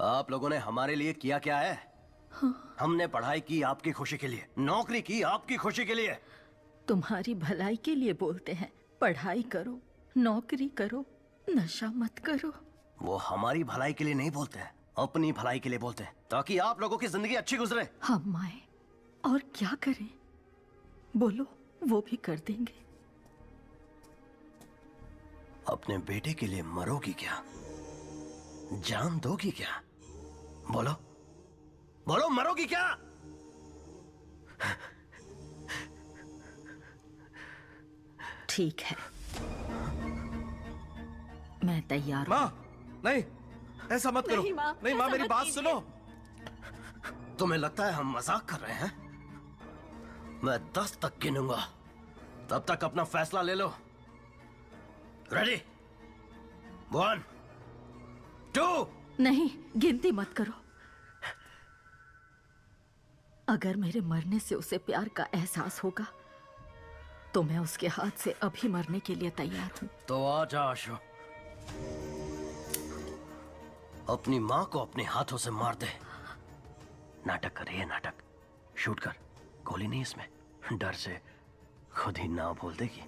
आप लोगों ने हमारे लिए किया क्या है? हाँ। हमने पढ़ाई की आपकी खुशी के लिए, नौकरी की आपकी खुशी के लिए। तुम्हारी भलाई के लिए बोलते हैं, पढ़ाई करो, नौकरी करो, नशा मत करो। वो हमारी भलाई के लिए नहीं बोलते हैं, अपनी भलाई के लिए बोलते हैं, ताकि आप लोगों की जिंदगी अच्छी गुजरे। हम आए और क्या करें? बोलो, वो भी कर देंगे। अपने बेटे के लिए मरोगी क्या? जान दोगी क्या? बोलो बोलो, मरोगी क्या? ठीक है, मैं तैयार। माँ, नहीं, ऐसा मत करो। नहीं माँ, मेरी बात सुनो। तुम्हें लगता है हम मजाक कर रहे हैं? मैं 10 तक गिनूंगा, तब तक अपना फैसला ले लो। रेडी? 1 2। नहीं, गिनती मत करो। अगर मेरे मरने से उसे प्यार का एहसास होगा तो मैं उसके हाथ से अभी मरने के लिए तैयार हूं। तो आ जा आशु, अपनी माँ को अपने हाथों से मार दे। नाटक कर रही है, नाटक। शूट कर, गोली नहीं इसमें। डर से खुद ही ना बोल देगी।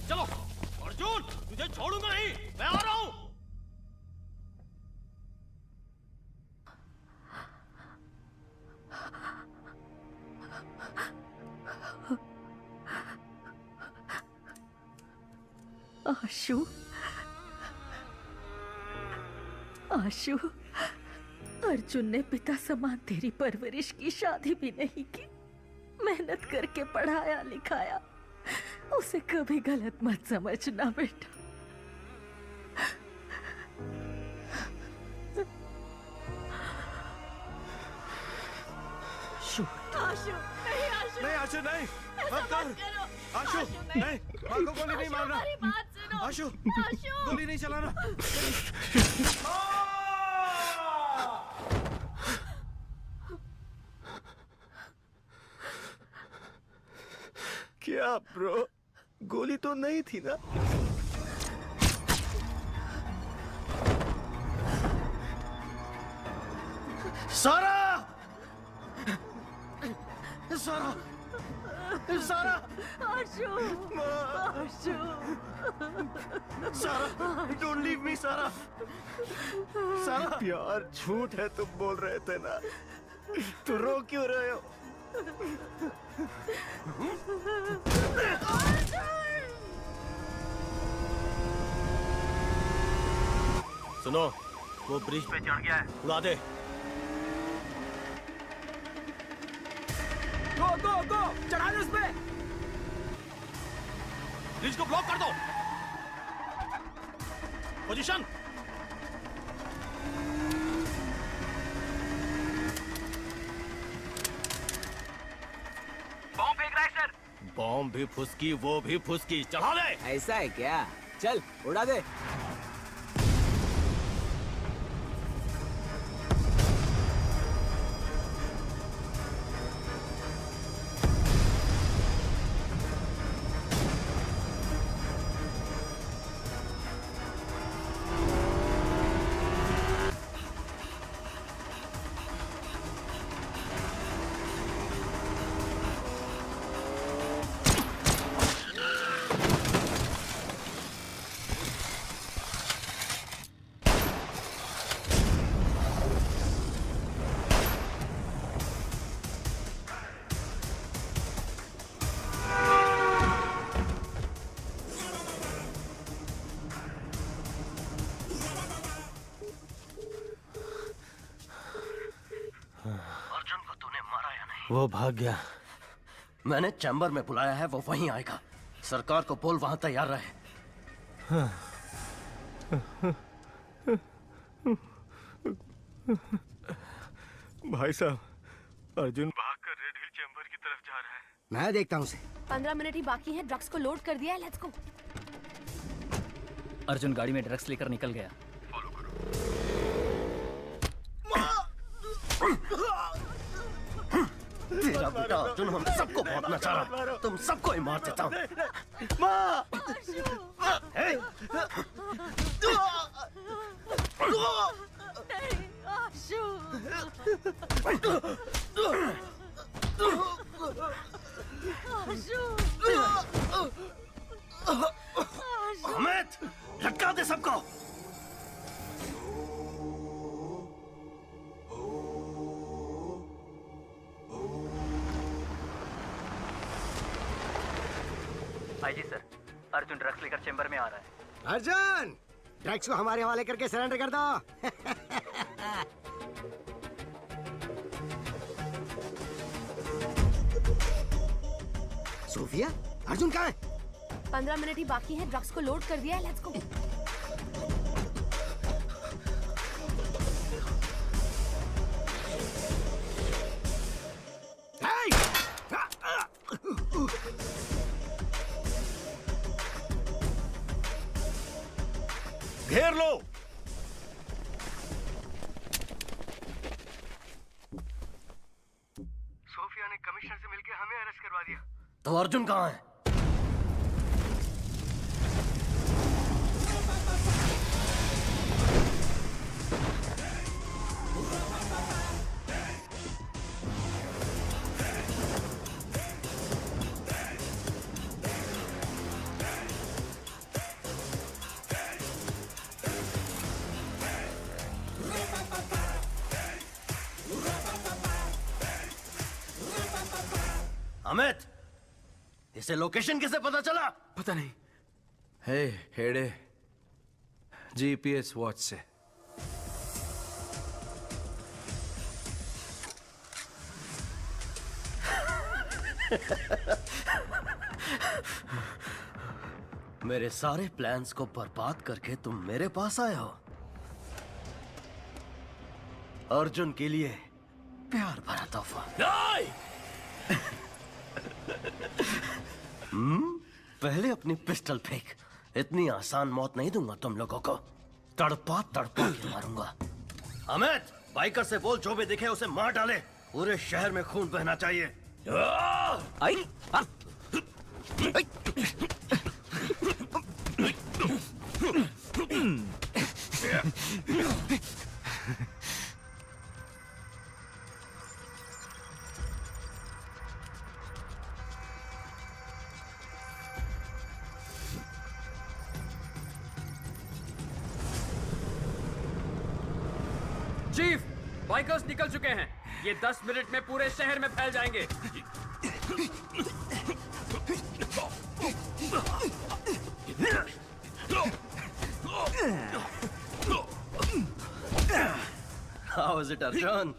चलो अर्जुन, तुझे छोड़ूंगा नहीं, मैं आ रहा हूं। आशु, आशु, अर्जुन ने पिता समान तेरी परवरिश की, शादी भी नहीं की, मेहनत करके पढ़ाया लिखाया। उसे कभी गलत मत समझना बेटा। आशु, नहीं आशु, नहीं आशु, नहीं, मत कर। आशु, नहीं, माँ को गोली नहीं मारना। आशु, गोली नहीं चलाना। क्या ब्रो, गोली तो नहीं थी ना? सारा, सारा, सारा, आशु, आशु, सारा, डोंट लीव मी सारा। सारा, प्यार झूठ है तुम बोल रहे थे ना, तो रो क्यों रहे हो? सुनो, वो ब्रिज पे चढ़ गया है, उड़ा दे। गो गो गो, चढ़ा दो उस पे। ब्रिज को ब्लॉक कर दो। पोजीशन। बॉम्ब फेंक रहा है सर। बॉम्ब भी फुसकी, वो भी फुसकी, चढ़ा ले। ऐसा है क्या? चल उड़ा दे। वो भाग गया। मैंने चैम्बर में बुलाया है, वो वहीं आएगा। सरकार को बोल वहां तैयार रहे। भाई साहब, अर्जुन भागकर रेड हिल चैम्बर की तरफ जा रहा है। मैं देखता हूँ उसे। 15 मिनट ही बाकी है, ड्रग्स को लोड कर दिया है, लेट्स गो। अर्जुन गाड़ी में ड्रग्स लेकर निकल गया। तेरा बेटा अर्जुन हम सबको बहुत नचा रहा, तुम सबको ही मार देता हूँ। अमित, लटका दे सबको। भाई जी सर, अर्जुन ड्रग्स लेकर चेंबर में आ रहा है। अर्जुन, ड्रग्स को हमारे हवाले करके सरेंडर कर दो। सोफिया, अर्जुन कहाँ है? 15 मिनट ही बाकी है, ड्रग्स को लोड कर दिया है, लेट्स गो। घेर लो। सोफिया ने कमिश्नर से मिलकर हमें अरेस्ट करवा दिया। तो अर्जुन कहाँ है? अमित, इसे लोकेशन कैसे पता चला? पता नहीं। हे हेडे, जीपीएस वॉच से। मेरे सारे प्लान्स को बर्बाद करके तुम मेरे पास आए हो। अर्जुन के लिए प्यार भरा तोहफा। पहले अपनी पिस्टल फेंक। इतनी आसान मौत नहीं दूंगा तुम लोगों को, तड़पा तड़पा के मारूंगा। अमित, बाइकर से बोल जो भी दिखे उसे मार डाले। पूरे शहर में खून बहना चाहिए। आई चीफ, बाइकर्स निकल चुके हैं। ये 10 मिनट में पूरे शहर में फैल जाएंगे। How is it, Arjun?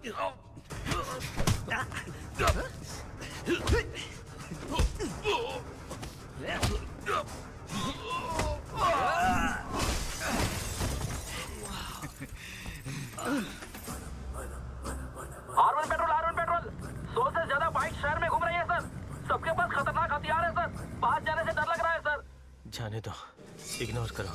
R1 petrol 100 से ज्यादा बाइक शहर में घूम रही है सर। सबके पास खतरनाक हथियार है सर। पास जाने से डर लग रहा है सर। जाने दो, इग्नोर करो।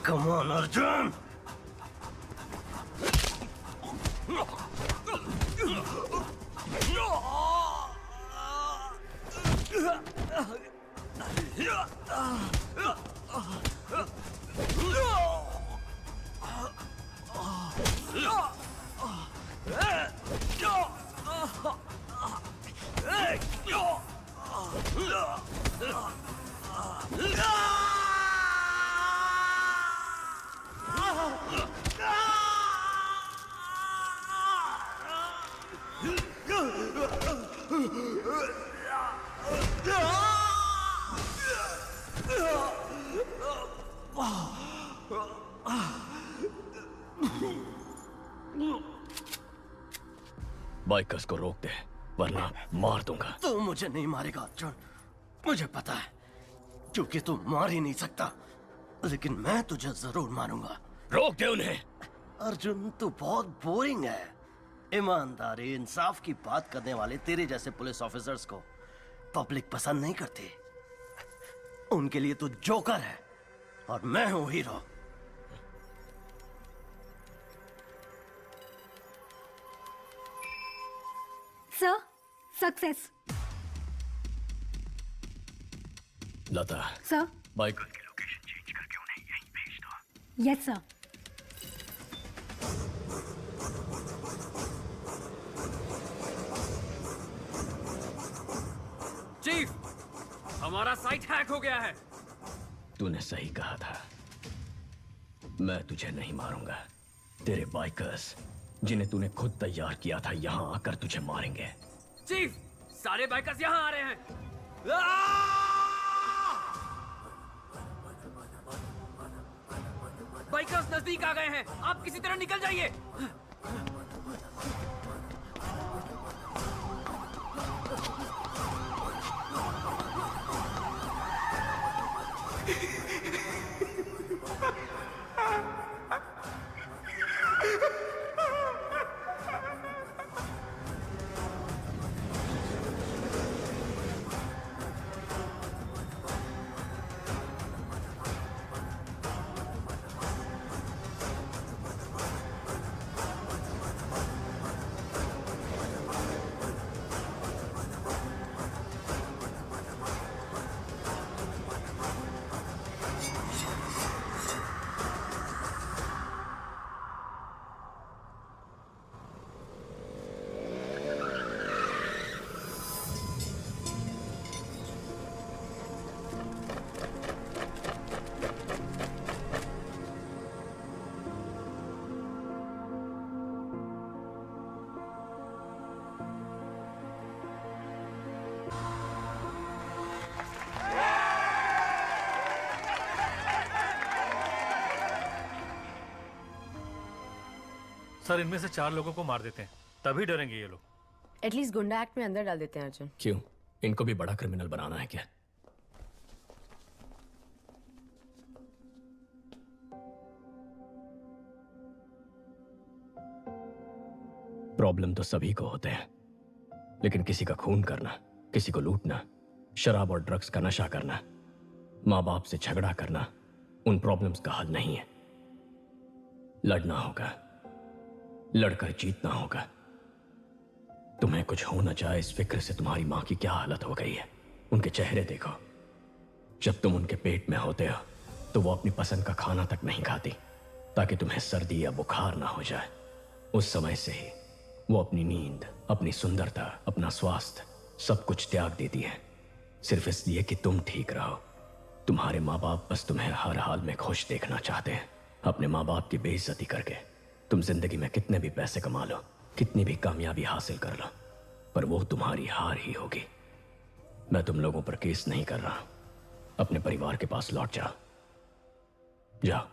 Come on, Arjun! बाइकर्स को रोक दे, वरना मार दूंगा। तू मुझे नहीं मारेगा अर्जुन, मुझे पता है, क्योंकि तू मार ही नहीं सकता। लेकिन मैं तुझे जरूर मारूंगा। रोक दे उन्हें। अर्जुन, तू बहुत बोरिंग है। ईमानदारी, इंसाफ की बात करने वाले तेरे जैसे पुलिस ऑफिसर्स को पब्लिक पसंद नहीं करती। उनके लिए तू जोकर है और मैं हूं hero. Sir, success. Lata, sir, biker की लोकेशन चेंज करके उन्हें यहीं भेज दो। Yes sir. चीफ, हमारा साइट हैक हो गया है। तूने सही कहा था, मैं तुझे नहीं मारूंगा। तेरे बाइकर्स, जिन्हें तूने खुद तैयार किया था, यहाँ आकर तुझे मारेंगे। चीफ, सारे बाइकर्स यहाँ आ रहे हैं। बाइकर्स नजदीक आ गए हैं, आप किसी तरह निकल जाइए। सर, इनमें से 4 लोगों को मार देते हैं, तभी डरेंगे ये लोग। एटलीस्ट गुंडा एक्ट में अंदर डाल देते हैं अर्जुन। क्यों? इनको भी बड़ा क्रिमिनल बनाना है क्या? प्रॉब्लम तो सभी को होते हैं, लेकिन किसी का खून करना, किसी को लूटना, शराब और ड्रग्स का नशा करना, माँ बाप से झगड़ा करना उन प्रॉब्लम्स का हल नहीं है। लड़ना होगा, लड़कर जीतना होगा। तुम्हें कुछ हो न जाए इस फिक्र से तुम्हारी माँ की क्या हालत हो गई है। उनके चेहरे देखो। जब तुम उनके पेट में होते हो तो वो अपनी पसंद का खाना तक नहीं खाती ताकि तुम्हें सर्दी या बुखार ना हो जाए। उस समय से ही वो अपनी नींद, अपनी सुंदरता, अपना स्वास्थ्य सब कुछ त्याग देती है, सिर्फ इसलिए कि तुम ठीक रहो। तुम्हारे माँ बाप बस तुम्हें हर हाल में खुश देखना चाहते हैं। अपने माँ बाप की बेइज्जती करके तुम जिंदगी में कितने भी पैसे कमा लो, कितनी भी कामयाबी हासिल कर लो, पर वो तुम्हारी हार ही होगी। मैं तुम लोगों पर केस नहीं कर रहा। अपने परिवार के पास लौट जाओ। जाओ।